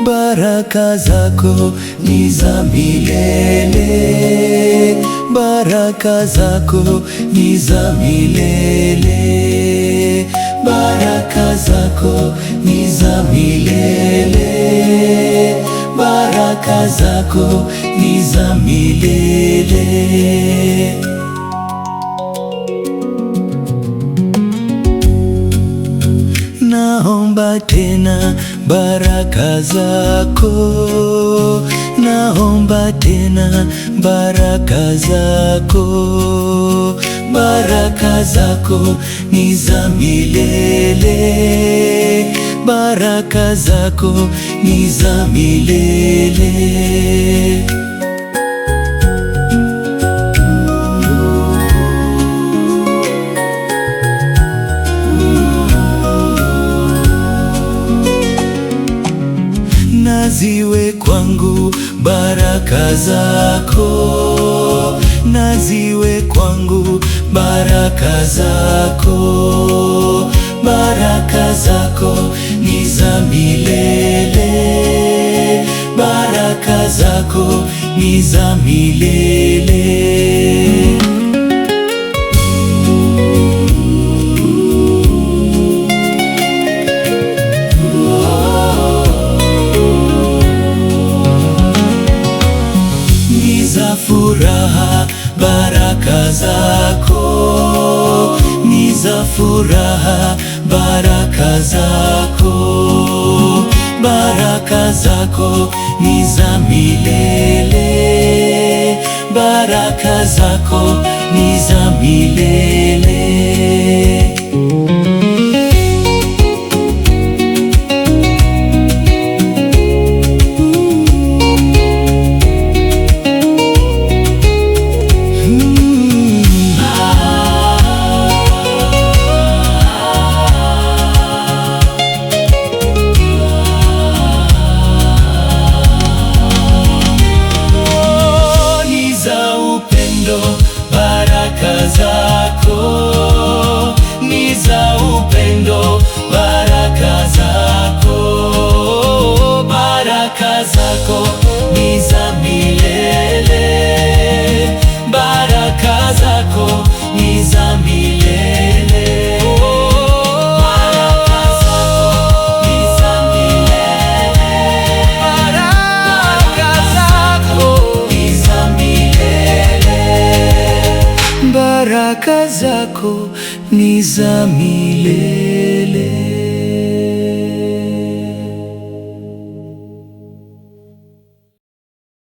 Baraka zako ni za milele, baraka zako ni za milele, baraka zako ni za milele, baraka zako ni za milele. Naomba tena baraka zako, naomba tena baraka zako, baraka zako ni za milele, baraka zako ni za milele. Naziwe kwangu baraka zako, naziwe kwangu baraka zako, baraka zako ni za milele, baraka zako ni za milele. Furaha baraka zako, ni za furaha baraka zako, baraka zako ni za milele, baraka zako ni za milele. Baraka zako ni za upendo, baraka zako, baraka zako ni za milele, baraka zako ni za milele, baraka zako ni za milele, baraka zako ni za milele, baraka zako ni za milele.